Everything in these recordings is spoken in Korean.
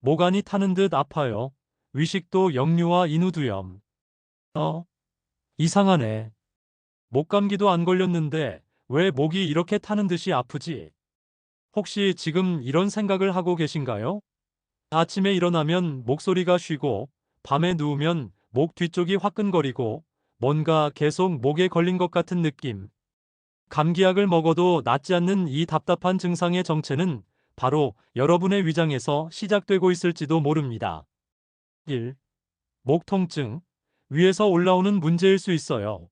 목 안이 타는 듯 아파요. 위식도 역류와 인후두염. 어? 이상하네. 목감기도 안 걸렸는데 왜 목이 이렇게 타는 듯이 아프지? 혹시 지금 이런 생각을 하고 계신가요? 아침에 일어나면 목소리가 쉬고 밤에 누우면 목 뒤쪽이 화끈거리고 뭔가 계속 목에 걸린 것 같은 느낌. 감기약을 먹어도 낫지 않는 이 답답한 증상의 정체는 바로 여러분의 위장에서 시작되고 있을지도 모릅니다. 1. 목 통증. 위에서 올라오는 문제일 수 있어요.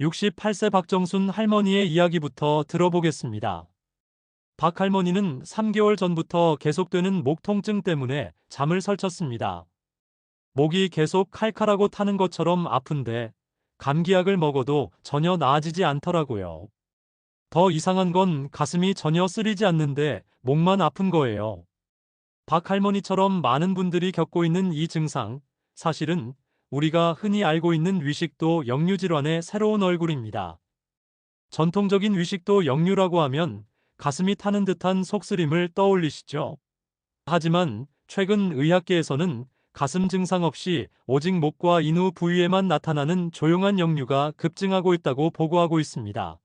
68세 박정순 할머니의 이야기부터 들어보겠습니다. 박 할머니는 3개월 전부터 계속되는 목 통증 때문에 잠을 설쳤습니다. 목이 계속 칼칼하고 타는 것처럼 아픈데 감기약을 먹어도 전혀 나아지지 않더라고요. 더 이상한 건 가슴이 전혀 쓰리지 않는데 목만 아픈 거예요. 박 할머니처럼 많은 분들이 겪고 있는 이 증상, 사실은 우리가 흔히 알고 있는 위식도 역류 질환의 새로운 얼굴입니다. 전통적인 위식도 역류라고 하면 가슴이 타는 듯한 속쓰림을 떠올리시죠? 하지만 최근 의학계에서는 가슴 증상 없이 오직 목과 인후 부위에만 나타나는 조용한 역류가 급증하고 있다고 보고하고 있습니다.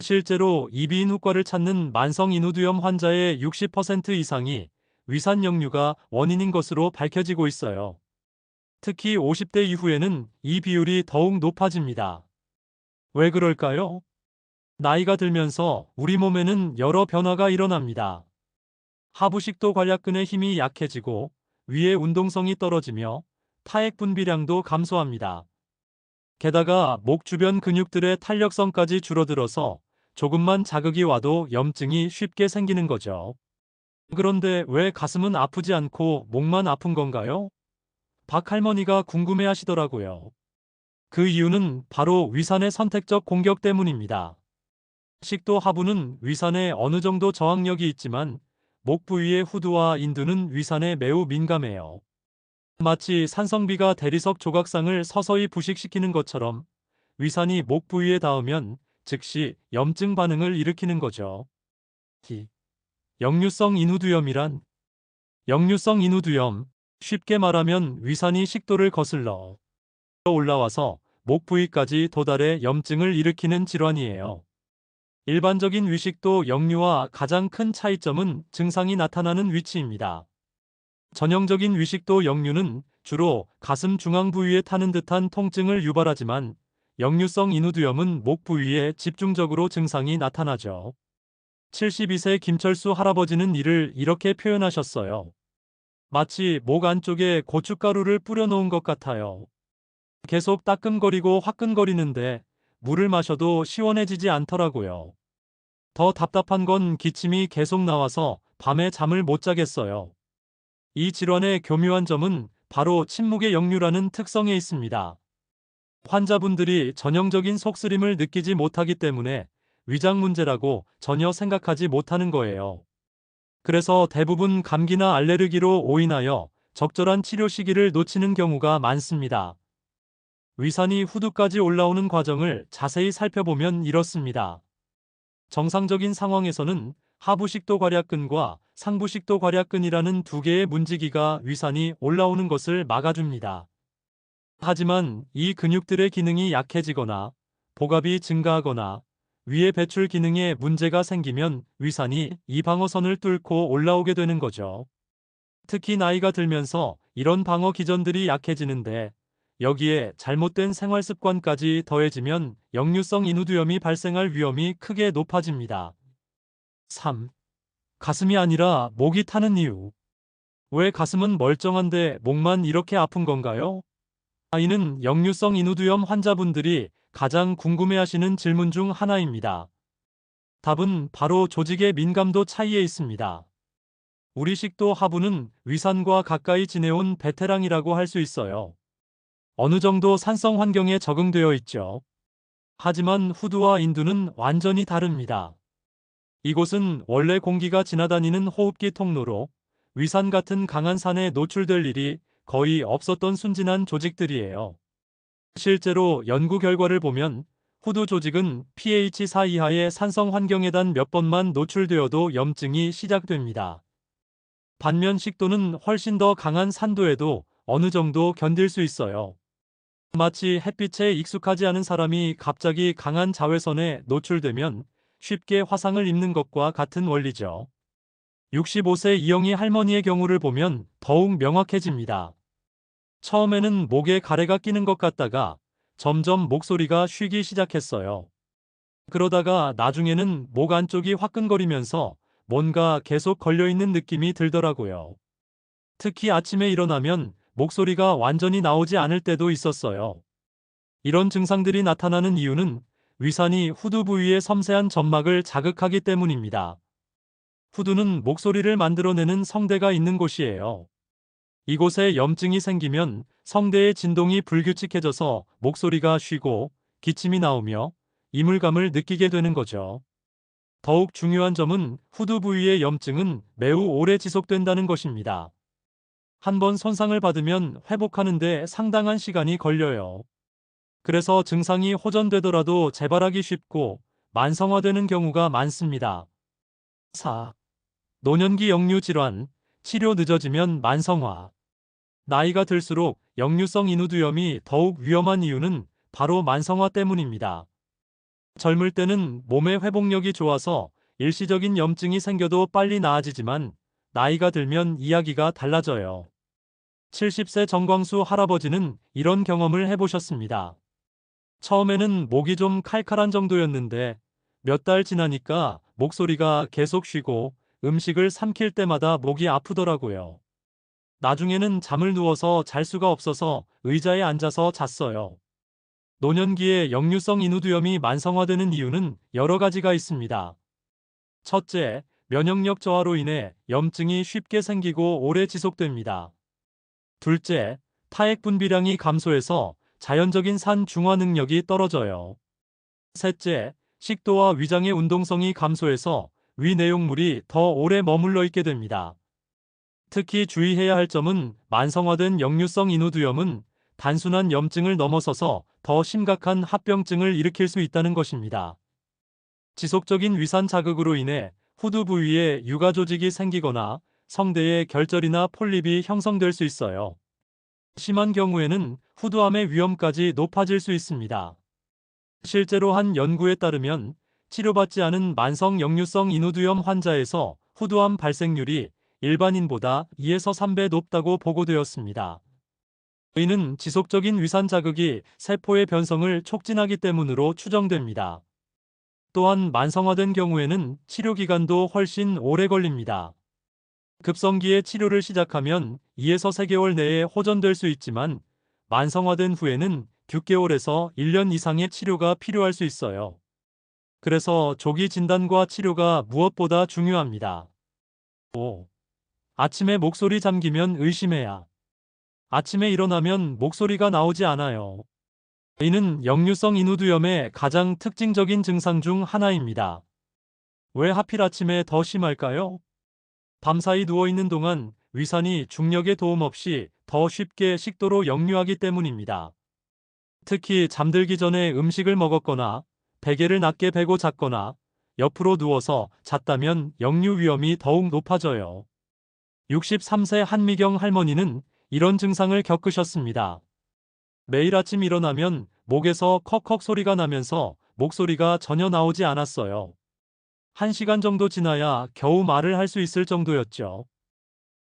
실제로 이비인후과를 찾는 만성 인후두염 환자의 60% 이상이 위산 역류가 원인인 것으로 밝혀지고 있어요. 특히 50대 이후에는 이 비율이 더욱 높아집니다. 왜 그럴까요? 나이가 들면서 우리 몸에는 여러 변화가 일어납니다. 하부식도 관략근의 힘이 약해지고 위의 운동성이 떨어지며 타액 분비량도 감소합니다. 게다가 목 주변 근육들의 탄력성까지 줄어들어서 조금만 자극이 와도 염증이 쉽게 생기는 거죠. 그런데 왜 가슴은 아프지 않고 목만 아픈 건가요? 박 할머니가 궁금해 하시더라고요. 그 이유는 바로 위산의 선택적 공격 때문입니다. 식도 하부는 위산에 어느 정도 저항력이 있지만 목 부위의 후두와 인두는 위산에 매우 민감해요. 마치 산성비가 대리석 조각상을 서서히 부식시키는 것처럼 위산이 목 부위에 닿으면 즉시 염증 반응을 일으키는 거죠. 기. 역류성 인후두염이란 역류성 인후두염, 쉽게 말하면 위산이 식도를 거슬러 올라와서 목 부위까지 도달해 염증을 일으키는 질환이에요. 일반적인 위식도 역류와 가장 큰 차이점은 증상이 나타나는 위치입니다. 전형적인 위식도 역류는 주로 가슴 중앙 부위에 타는 듯한 통증을 유발하지만 역류성 인후두염은 목 부위에 집중적으로 증상이 나타나죠. 72세 김철수 할아버지는 이를 이렇게 표현하셨어요. 마치 목 안쪽에 고춧가루를 뿌려놓은 것 같아요. 계속 따끔거리고 화끈거리는데 물을 마셔도 시원해지지 않더라고요. 더 답답한 건 기침이 계속 나와서 밤에 잠을 못 자겠어요. 이 질환의 교묘한 점은 바로 침묵의 역류라는 특성에 있습니다. 환자분들이 전형적인 속쓰림을 느끼지 못하기 때문에 위장 문제라고 전혀 생각하지 못하는 거예요. 그래서 대부분 감기나 알레르기로 오인하여 적절한 치료 시기를 놓치는 경우가 많습니다. 위산이 후두까지 올라오는 과정을 자세히 살펴보면 이렇습니다. 정상적인 상황에서는 하부식도 괄약근과 상부식도 괄약근이라는 두 개의 문지기가 위산이 올라오는 것을 막아줍니다. 하지만 이 근육들의 기능이 약해지거나 복압이 증가하거나 위의 배출 기능에 문제가 생기면 위산이 이 방어선을 뚫고 올라오게 되는 거죠. 특히 나이가 들면서 이런 방어 기전들이 약해지는데 여기에 잘못된 생활 습관까지 더해지면 역류성 인후두염이 발생할 위험이 크게 높아집니다. 3. 가슴이 아니라 목이 타는 이유. 왜 가슴은 멀쩡한데 목만 이렇게 아픈 건가요? 이는 역류성 인후두염 환자분들이 가장 궁금해하시는 질문 중 하나입니다. 답은 바로 조직의 민감도 차이에 있습니다. 우리 식도 하부는 위산과 가까이 지내온 베테랑이라고 할 수 있어요. 어느 정도 산성 환경에 적응되어 있죠. 하지만 후두와 인두는 완전히 다릅니다. 이곳은 원래 공기가 지나다니는 호흡기 통로로 위산 같은 강한 산에 노출될 일이 거의 없었던 순진한 조직들이에요. 실제로 연구 결과를 보면 후두 조직은 pH 4 이하의 산성 환경에 단 몇 번만 노출되어도 염증이 시작됩니다. 반면 식도는 훨씬 더 강한 산도에도 어느 정도 견딜 수 있어요. 마치 햇빛에 익숙하지 않은 사람이 갑자기 강한 자외선에 노출되면 쉽게 화상을 입는 것과 같은 원리죠. 65세 이영희 할머니의 경우를 보면 더욱 명확해집니다. 처음에는 목에 가래가 끼는 것 같다가 점점 목소리가 쉬기 시작했어요. 그러다가 나중에는 목 안쪽이 화끈거리면서 뭔가 계속 걸려있는 느낌이 들더라고요. 특히 아침에 일어나면 목소리가 완전히 나오지 않을 때도 있었어요. 이런 증상들이 나타나는 이유는 위산이 후두 부위의 섬세한 점막을 자극하기 때문입니다. 후두는 목소리를 만들어내는 성대가 있는 곳이에요. 이곳에 염증이 생기면 성대의 진동이 불규칙해져서 목소리가 쉬고 기침이 나오며 이물감을 느끼게 되는 거죠. 더욱 중요한 점은 후두 부위의 염증은 매우 오래 지속된다는 것입니다. 한번 손상을 받으면 회복하는데 상당한 시간이 걸려요. 그래서 증상이 호전되더라도 재발하기 쉽고 만성화되는 경우가 많습니다. 4. 노년기 역류 질환, 치료 늦어지면 만성화. 나이가 들수록 역류성 인후두염이 더욱 위험한 이유는 바로 만성화 때문입니다. 젊을 때는 몸의 회복력이 좋아서 일시적인 염증이 생겨도 빨리 나아지지만 나이가 들면 이야기가 달라져요. 70세 정광수 할아버지는 이런 경험을 해보셨습니다. 처음에는 목이 좀 칼칼한 정도였는데 몇 달 지나니까 목소리가 계속 쉬고 음식을 삼킬 때마다 목이 아프더라고요. 나중에는 잠을 누워서 잘 수가 없어서 의자에 앉아서 잤어요. 노년기에 역류성 인후두염이 만성화되는 이유는 여러 가지가 있습니다. 첫째, 면역력 저하로 인해 염증이 쉽게 생기고 오래 지속됩니다. 둘째, 타액 분비량이 감소해서 자연적인 산 중화 능력이 떨어져요. 셋째, 식도와 위장의 운동성이 감소해서 위 내용물이 더 오래 머물러 있게 됩니다. 특히 주의해야 할 점은 만성화된 역류성 인후두염은 단순한 염증을 넘어서서 더 심각한 합병증을 일으킬 수 있다는 것입니다. 지속적인 위산 자극으로 인해 후두 부위에 유가 조직이 생기거나 성대에 결절이나 폴립이 형성될 수 있어요. 심한 경우에는 후두암의 위험까지 높아질 수 있습니다. 실제로 한 연구에 따르면 치료받지 않은 만성 역류성 인후두염 환자에서 후두암 발생률이 일반인보다 2에서 3배 높다고 보고되었습니다. 이는 지속적인 위산 자극이 세포의 변성을 촉진하기 때문으로 추정됩니다. 또한 만성화된 경우에는 치료 기간도 훨씬 오래 걸립니다. 급성기에 치료를 시작하면 2에서 3개월 내에 호전될 수 있지만 만성화된 후에는 6개월에서 1년 이상의 치료가 필요할 수 있어요. 그래서 조기 진단과 치료가 무엇보다 중요합니다. 5. 아침에 목소리 잠기면 의심해야. 아침에 일어나면 목소리가 나오지 않아요. 이는 역류성 인후두염의 가장 특징적인 증상 중 하나입니다. 왜 하필 아침에 더 심할까요? 밤사이 누워있는 동안 위산이 중력의 도움 없이 더 쉽게 식도로 역류하기 때문입니다. 특히 잠들기 전에 음식을 먹었거나 베개를 낮게 베고 잤거나 옆으로 누워서 잤다면 역류 위험이 더욱 높아져요. 63세 한미경 할머니는 이런 증상을 겪으셨습니다. 매일 아침 일어나면 목에서 컥컥 소리가 나면서 목소리가 전혀 나오지 않았어요. 1시간 정도 지나야 겨우 말을 할 수 있을 정도였죠.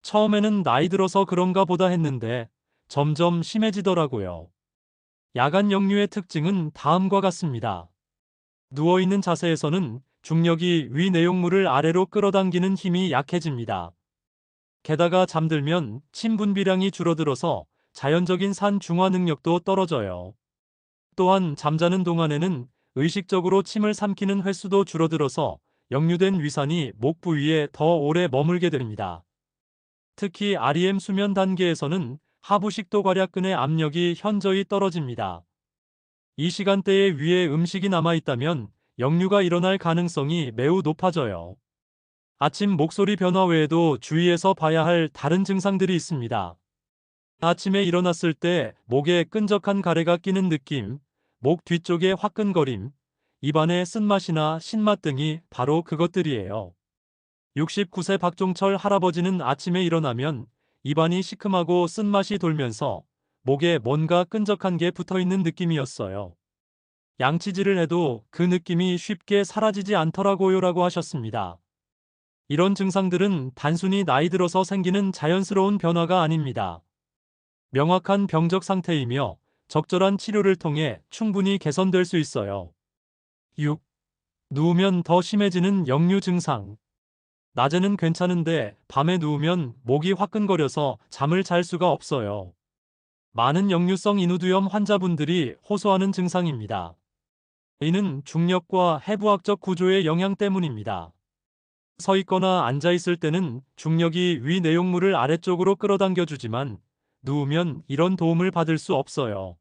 처음에는 나이 들어서 그런가 보다 했는데 점점 심해지더라고요. 야간 역류의 특징은 다음과 같습니다. 누워있는 자세에서는 중력이 위 내용물을 아래로 끌어당기는 힘이 약해집니다. 게다가 잠들면 침 분비량이 줄어들어서 자연적인 산 중화 능력도 떨어져요. 또한 잠자는 동안에는 의식적으로 침을 삼키는 횟수도 줄어들어서 역류된 위산이 목 부위에 더 오래 머물게 됩니다. 특히 REM 수면 단계에서는 하부 식도괄약근의 압력이 현저히 떨어집니다. 이 시간대에 위에 음식이 남아있다면 역류가 일어날 가능성이 매우 높아져요. 아침 목소리 변화 외에도 주의해서 봐야 할 다른 증상들이 있습니다. 아침에 일어났을 때 목에 끈적한 가래가 끼는 느낌, 목 뒤쪽에 화끈거림, 입안에 쓴맛이나 신맛 등이 바로 그것들이에요. 69세 박종철 할아버지는 아침에 일어나면 입안이 시큼하고 쓴맛이 돌면서 목에 뭔가 끈적한 게 붙어 있는 느낌이었어요. 양치질을 해도 그 느낌이 쉽게 사라지지 않더라고요라고 하셨습니다. 이런 증상들은 단순히 나이 들어서 생기는 자연스러운 변화가 아닙니다. 명확한 병적 상태이며 적절한 치료를 통해 충분히 개선될 수 있어요. 6. 누우면 더 심해지는 역류 증상. 낮에는 괜찮은데 밤에 누우면 목이 화끈거려서 잠을 잘 수가 없어요. 많은 역류성 인후두염 환자분들이 호소하는 증상입니다. 이는 중력과 해부학적 구조의 영향 때문입니다. 서 있거나 앉아 있을 때는 중력이 위 내용물을 아래쪽으로 끌어당겨 주지만 누우면 이런 도움을 받을 수 없어요.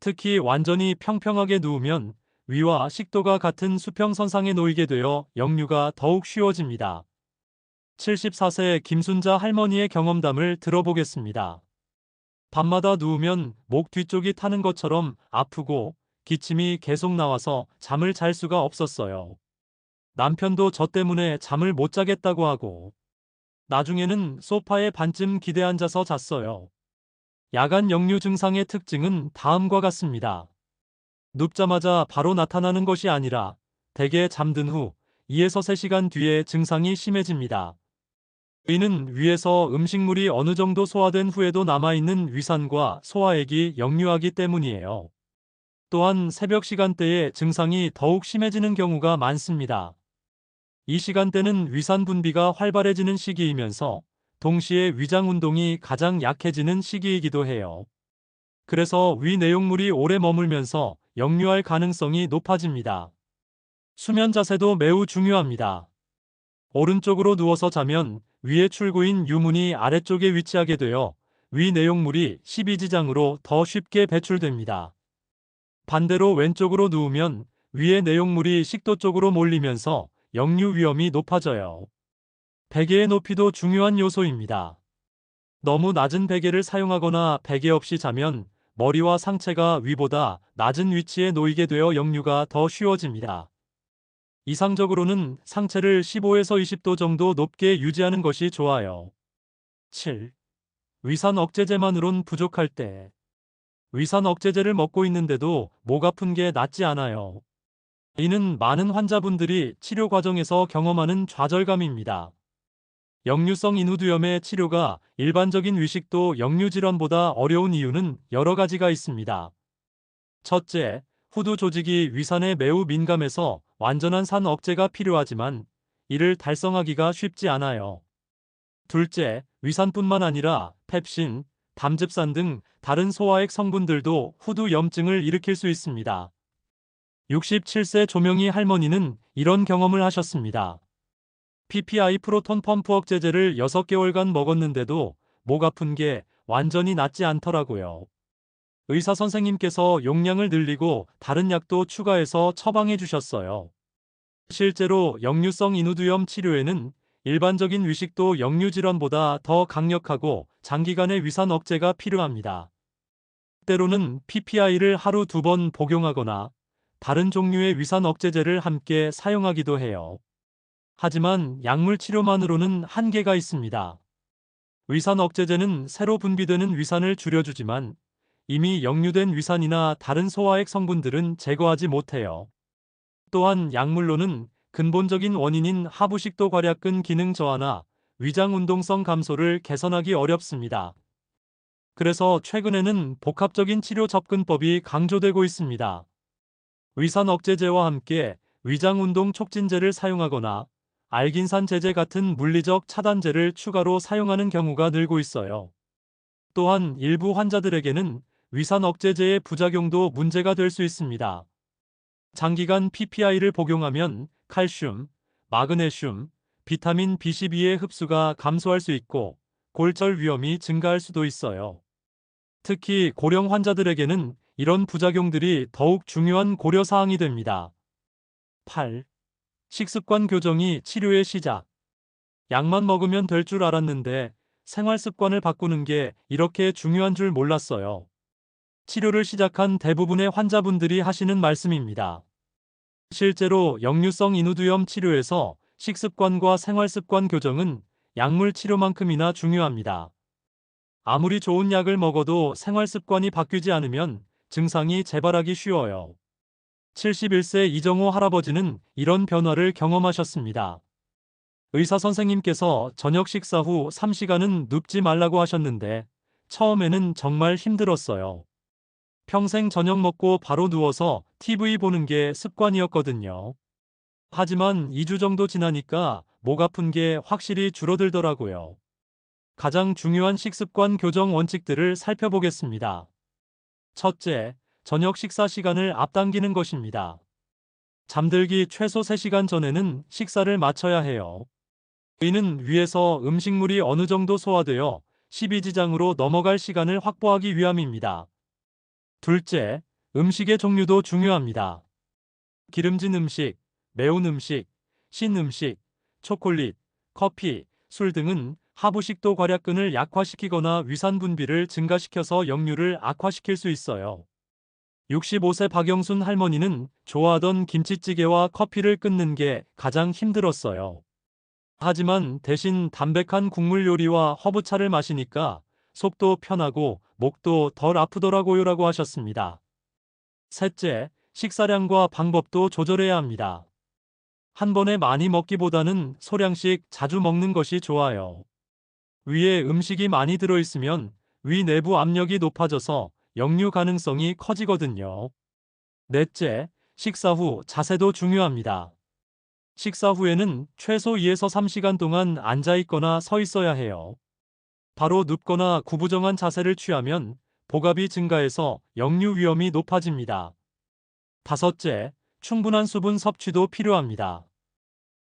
특히 완전히 평평하게 누우면 위와 식도가 같은 수평선상에 놓이게 되어 역류가 더욱 쉬워집니다. 74세 김순자 할머니의 경험담을 들어보겠습니다. 밤마다 누우면 목 뒤쪽이 타는 것처럼 아프고 기침이 계속 나와서 잠을 잘 수가 없었어요. 남편도 저 때문에 잠을 못 자겠다고 하고 나중에는 소파에 반쯤 기대 앉아서 잤어요. 야간 역류 증상의 특징은 다음과 같습니다. 눕자마자 바로 나타나는 것이 아니라 대개 잠든 후 2에서 3시간 뒤에 증상이 심해집니다. 이는 위에서 음식물이 어느 정도 소화된 후에도 남아있는 위산과 소화액이 역류하기 때문이에요. 또한 새벽 시간대에 증상이 더욱 심해지는 경우가 많습니다. 이 시간대는 위산 분비가 활발해지는 시기이면서 동시에 위장 운동이 가장 약해지는 시기이기도 해요. 그래서 위 내용물이 오래 머물면서 역류할 가능성이 높아집니다. 수면 자세도 매우 중요합니다. 오른쪽으로 누워서 자면 위의 출구인 유문이 아래쪽에 위치하게 되어 위 내용물이 십이지장으로 더 쉽게 배출됩니다. 반대로 왼쪽으로 누우면 위의 내용물이 식도 쪽으로 몰리면서 역류 위험이 높아져요. 베개의 높이도 중요한 요소입니다. 너무 낮은 베개를 사용하거나 베개 없이 자면 머리와 상체가 위보다 낮은 위치에 놓이게 되어 역류가 더 쉬워집니다. 이상적으로는 상체를 15에서 20도 정도 높게 유지하는 것이 좋아요. 7. 위산 억제제만으론 부족할 때. 위산 억제제를 먹고 있는데도 목 아픈 게 낫지 않아요. 이는 많은 환자분들이 치료 과정에서 경험하는 좌절감입니다. 역류성 인후두염의 치료가 일반적인 위식도 역류 질환보다 어려운 이유는 여러 가지가 있습니다. 첫째, 후두 조직이 위산에 매우 민감해서 완전한 산 억제가 필요하지만 이를 달성하기가 쉽지 않아요. 둘째, 위산뿐만 아니라 펩신, 담즙산 등 다른 소화액 성분들도 후두 염증을 일으킬 수 있습니다. 67세 조명희 할머니는 이런 경험을 하셨습니다. PPI 프로톤 펌프 억제제를 6개월간 먹었는데도 목 아픈 게 완전히 낫지 않더라고요. 의사 선생님께서 용량을 늘리고 다른 약도 추가해서 처방해 주셨어요. 실제로 역류성 인후두염 치료에는 일반적인 위식도 역류 질환보다 더 강력하고 장기간의 위산 억제가 필요합니다. 때로는 PPI를 하루 2번 복용하거나 다른 종류의 위산 억제제를 함께 사용하기도 해요. 하지만 약물 치료만으로는 한계가 있습니다. 위산 억제제는 새로 분비되는 위산을 줄여주지만 이미 역류된 위산이나 다른 소화액 성분들은 제거하지 못해요. 또한 약물로는 근본적인 원인인 하부식도 괄약근 기능 저하나 위장 운동성 감소를 개선하기 어렵습니다. 그래서 최근에는 복합적인 치료 접근법이 강조되고 있습니다. 위산 억제제와 함께 위장 운동 촉진제를 사용하거나 알긴산 제제 같은 물리적 차단제를 추가로 사용하는 경우가 늘고 있어요. 또한 일부 환자들에게는 위산 억제제의 부작용도 문제가 될 수 있습니다. 장기간 PPI를 복용하면 칼슘, 마그네슘, 비타민 B12의 흡수가 감소할 수 있고 골절 위험이 증가할 수도 있어요. 특히 고령 환자들에게는 이런 부작용들이 더욱 중요한 고려사항이 됩니다. 8. 식습관 교정이 치료의 시작. 약만 먹으면 될 줄 알았는데 생활 습관을 바꾸는 게 이렇게 중요한 줄 몰랐어요. 치료를 시작한 대부분의 환자분들이 하시는 말씀입니다. 실제로 역류성 인후두염 치료에서 식습관과 생활습관 교정은 약물 치료만큼이나 중요합니다. 아무리 좋은 약을 먹어도 생활습관이 바뀌지 않으면 증상이 재발하기 쉬워요. 71세 이정호 할아버지는 이런 변화를 경험하셨습니다. 의사 선생님께서 저녁 식사 후 3시간은 눕지 말라고 하셨는데 처음에는 정말 힘들었어요. 평생 저녁 먹고 바로 누워서 TV 보는 게 습관이었거든요. 하지만 2주 정도 지나니까 목 아픈 게 확실히 줄어들더라고요. 가장 중요한 식습관 교정 원칙들을 살펴보겠습니다. 첫째, 저녁 식사 시간을 앞당기는 것입니다. 잠들기 최소 3시간 전에는 식사를 마쳐야 해요. 이는 위에서 음식물이 어느 정도 소화되어 십이지장으로 넘어갈 시간을 확보하기 위함입니다. 둘째, 음식의 종류도 중요합니다. 기름진 음식, 매운 음식, 신 음식, 초콜릿, 커피, 술 등은 하부식도 괄약근을 약화시키거나 위산 분비를 증가시켜서 역류를 악화시킬 수 있어요. 65세 박영순 할머니는 좋아하던 김치찌개와 커피를 끊는 게 가장 힘들었어요. 하지만 대신 담백한 국물 요리와 허브차를 마시니까 속도 편하고 목도 덜 아프더라고요라고 하셨습니다. 셋째, 식사량과 방법도 조절해야 합니다. 한 번에 많이 먹기보다는 소량씩 자주 먹는 것이 좋아요. 위에 음식이 많이 들어있으면 위 내부 압력이 높아져서 역류 가능성이 커지거든요. 넷째, 식사 후 자세도 중요합니다. 식사 후에는 최소 2에서 3시간 동안 앉아 있거나 서 있어야 해요. 바로 눕거나 구부정한 자세를 취하면 복압이 증가해서 역류 위험이 높아집니다. 다섯째, 충분한 수분 섭취도 필요합니다.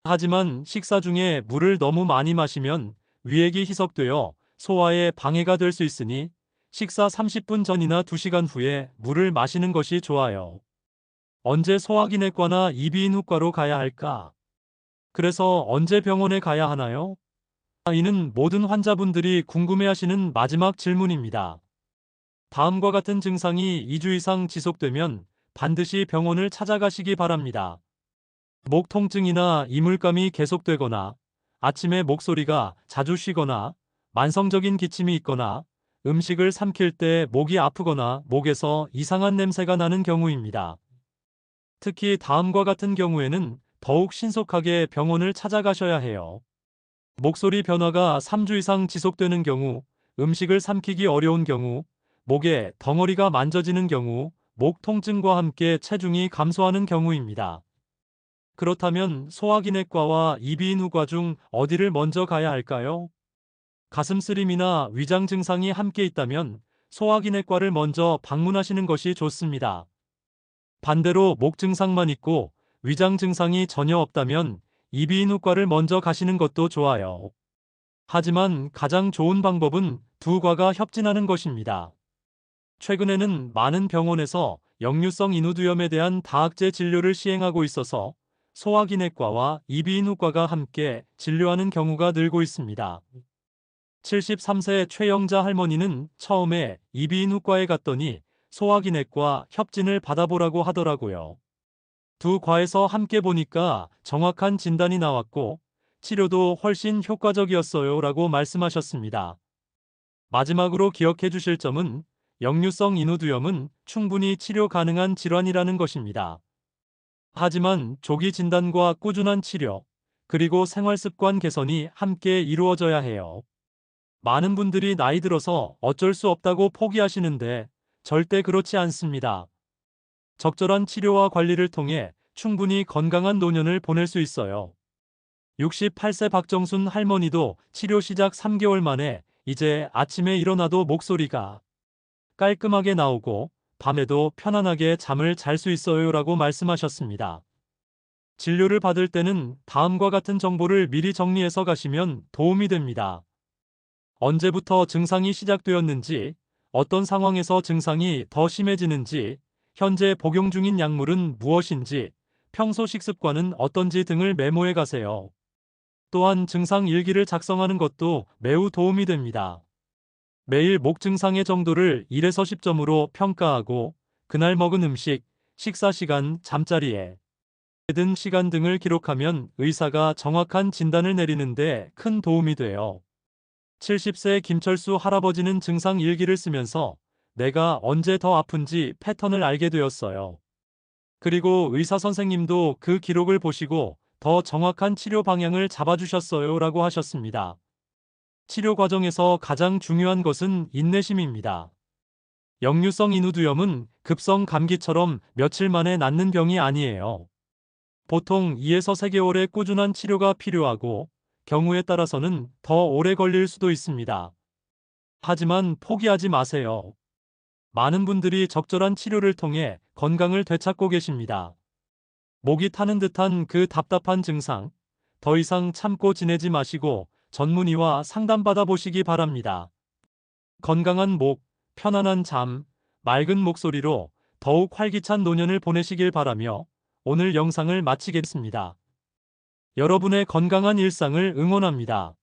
하지만 식사 중에 물을 너무 많이 마시면 위액이 희석되어 소화에 방해가 될 수 있으니 식사 30분 전이나 2시간 후에 물을 마시는 것이 좋아요. 언제 소화기내과나 이비인후과로 가야 할까? 그래서 언제 병원에 가야 하나요? 이는 모든 환자분들이 궁금해하시는 마지막 질문입니다. 다음과 같은 증상이 2주 이상 지속되면 반드시 병원을 찾아가시기 바랍니다. 목 통증이나 이물감이 계속되거나 아침에 목소리가 자주 쉬거나 만성적인 기침이 있거나 음식을 삼킬 때 목이 아프거나 목에서 이상한 냄새가 나는 경우입니다. 특히 다음과 같은 경우에는 더욱 신속하게 병원을 찾아가셔야 해요. 목소리 변화가 3주 이상 지속되는 경우, 음식을 삼키기 어려운 경우, 목에 덩어리가 만져지는 경우, 목 통증과 함께 체중이 감소하는 경우입니다. 그렇다면 소화기내과와 이비인후과 중 어디를 먼저 가야 할까요? 가슴 쓰림이나 위장 증상이 함께 있다면 소화기내과를 먼저 방문하시는 것이 좋습니다. 반대로 목 증상만 있고 위장 증상이 전혀 없다면 이비인후과를 먼저 가시는 것도 좋아요. 하지만 가장 좋은 방법은 두 과가 협진하는 것입니다. 최근에는 많은 병원에서 역류성 인후두염에 대한 다학제 진료를 시행하고 있어서 소화기내과와 이비인후과가 함께 진료하는 경우가 늘고 있습니다. 73세 최영자 할머니는 처음에 이비인후과에 갔더니 소화기내과 협진을 받아보라고 하더라고요. 두 과에서 함께 보니까 정확한 진단이 나왔고 치료도 훨씬 효과적이었어요 라고 말씀하셨습니다. 마지막으로 기억해 주실 점은 역류성 인후두염은 충분히 치료 가능한 질환이라는 것입니다. 하지만 조기 진단과 꾸준한 치료, 그리고 생활습관 개선이 함께 이루어져야 해요. 많은 분들이 나이 들어서 어쩔 수 없다고 포기하시는데 절대 그렇지 않습니다. 적절한 치료와 관리를 통해 충분히 건강한 노년을 보낼 수 있어요. 68세 박정순 할머니도 치료 시작 3개월 만에 이제 아침에 일어나도 목소리가 깔끔하게 나오고 밤에도 편안하게 잠을 잘 수 있어요라고 말씀하셨습니다. 진료를 받을 때는 다음과 같은 정보를 미리 정리해서 가시면 도움이 됩니다. 언제부터 증상이 시작되었는지, 어떤 상황에서 증상이 더 심해지는지, 현재 복용 중인 약물은 무엇인지, 평소 식습관은 어떤지 등을 메모해 가세요. 또한 증상 일기를 작성하는 것도 매우 도움이 됩니다. 매일 목 증상의 정도를 1에서 10점으로 평가하고 그날 먹은 음식, 식사 시간, 잠자리에 든 시간 등을 기록하면 의사가 정확한 진단을 내리는데 큰 도움이 돼요. 70세 김철수 할아버지는 증상 일기를 쓰면서 내가 언제 더 아픈지 패턴을 알게 되었어요. 그리고 의사 선생님도 그 기록을 보시고 더 정확한 치료 방향을 잡아주셨어요 라고 하셨습니다. 치료 과정에서 가장 중요한 것은 인내심입니다. 역류성 인후두염은 급성 감기처럼 며칠 만에 낫는 병이 아니에요. 보통 2에서 3개월의 꾸준한 치료가 필요하고 경우에 따라서는 더 오래 걸릴 수도 있습니다. 하지만 포기하지 마세요. 많은 분들이 적절한 치료를 통해 건강을 되찾고 계십니다. 목이 타는 듯한 그 답답한 증상, 더 이상 참고 지내지 마시고 전문의와 상담받아 보시기 바랍니다. 건강한 목, 편안한 잠, 맑은 목소리로 더욱 활기찬 노년을 보내시길 바라며 오늘 영상을 마치겠습니다. 여러분의 건강한 일상을 응원합니다.